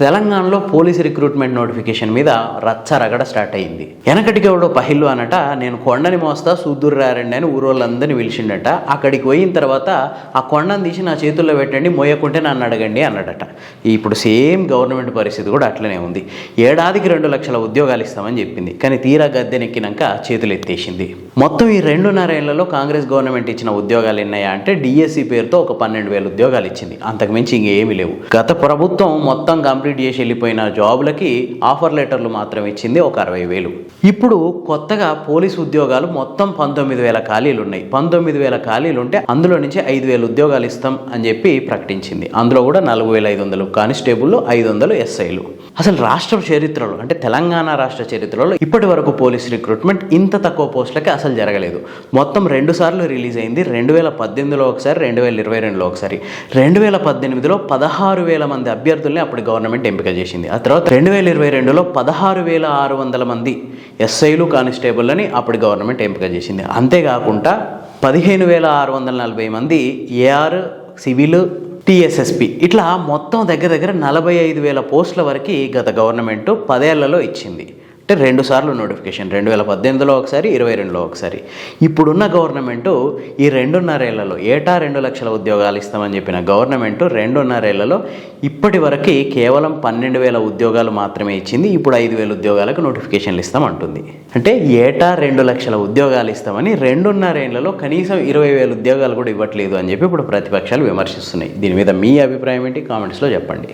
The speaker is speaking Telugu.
తెలంగాణలో పోలీస్ రిక్రూట్మెంట్ నోటిఫికేషన్ మీద రచ్చరగడ స్టార్ట్ అయింది. వెనకటికి ఎవడో పహిల్లు అనట నేను కొండని మోస్తా సూద్దూరు రారండి అని ఊరోళ్ళందరినీ పిలిచిండట. అక్కడికి పోయిన తర్వాత ఆ కొండను తీసి నా చేతుల్లో పెట్టండి, మోయకుంటే నన్ను అడగండి అన్నాడట. ఇప్పుడు సేమ్ గవర్నమెంట్ పరిస్థితి కూడా అట్లనే ఉంది. ఏడాదికి 2 లక్షల ఉద్యోగాలు ఇస్తామని చెప్పింది, కానీ తీరా గద్దెనెక్కినాక చేతులు ఎత్తేసింది. మొత్తం ఈ 2.5 ఏళ్లలో కాంగ్రెస్ గవర్నమెంట్ ఇచ్చిన ఉద్యోగాలు ఎన్నాయా అంటే డిఎస్సి పేరుతో ఒక 12,000 ఉద్యోగాలు ఇచ్చింది, అంతకుమించి ఇంకేమీ లేవు. గత ప్రభుత్వం మొత్తం కంప్లీట్ చేసి వెళ్ళిపోయిన జాబులకి ఆఫర్ లెటర్లు మాత్రం ఇచ్చింది ఒక 60,000. ఇప్పుడు కొత్తగా పోలీసు ఉద్యోగాలు మొత్తం 19,000 ఖాళీలు ఉన్నాయి. 19,000 ఖాళీలు ఉంటే అందులో నుంచి 5,000 ఉద్యోగాలు ఇస్తాం అని చెప్పి ప్రకటించింది. అందులో కూడా 4,500 కానిస్టేబుల్, 500 ఎస్ఐలు. అసలు రాష్ట్ర చరిత్రలో అంటే తెలంగాణ రాష్ట్ర చరిత్రలో ఇప్పటి వరకు పోలీస్ రిక్రూట్మెంట్ ఇంత తక్కువ పోస్టులకి అసలు జరగలేదు. మొత్తం 2 సార్లు రిలీజ్ అయింది. 2018లో ఒకసారి, 2022లో ఒకసారి. 2018లో 16,000 మంది అభ్యర్థుల్ని అప్పుడు గవర్నమెంట్ ఎంపిక చేసింది. ఆ తర్వాత 2022లో 16,600 మంది ఎస్ఐలు, కానిస్టేబుల్ని అప్పుడు గవర్నమెంట్ ఎంపిక చేసింది. అంతేకాకుండా 15,640 మంది ఏఆర్, సివిల్, టీఎస్ఎస్పి, ఇట్లా మొత్తం దగ్గర 45,000 పోస్టుల వరకు గత గవర్నమెంట్ 10 ఏళ్లలో ఇచ్చింది. అంటే 2 సార్లు నోటిఫికేషన్, 2018లో ఒకసారి, 2022లో ఒకసారి. ఇప్పుడున్న గవర్నమెంటు ఈ 2.5 ఏళ్లలో ఏటా 2 లక్షల ఉద్యోగాలు ఇస్తామని చెప్పిన గవర్నమెంటు 2.5 ఏళ్లలో ఇప్పటి వరకు కేవలం 12,000 ఉద్యోగాలు మాత్రమే ఇచ్చింది. ఇప్పుడు 5,000 ఉద్యోగాలకు నోటిఫికేషన్లు ఇస్తామంటుంది. అంటే ఏటా 2 లక్షల ఉద్యోగాలు ఇస్తామని 2.5 ఏళ్లలో కనీసం 20,000 ఉద్యోగాలు కూడా ఇవ్వట్లేదు అని చెప్పి ఇప్పుడు ప్రతిపక్షాలు విమర్శిస్తున్నాయి. దీని మీద మీ అభిప్రాయం ఏంటి? కామెంట్స్లో చెప్పండి.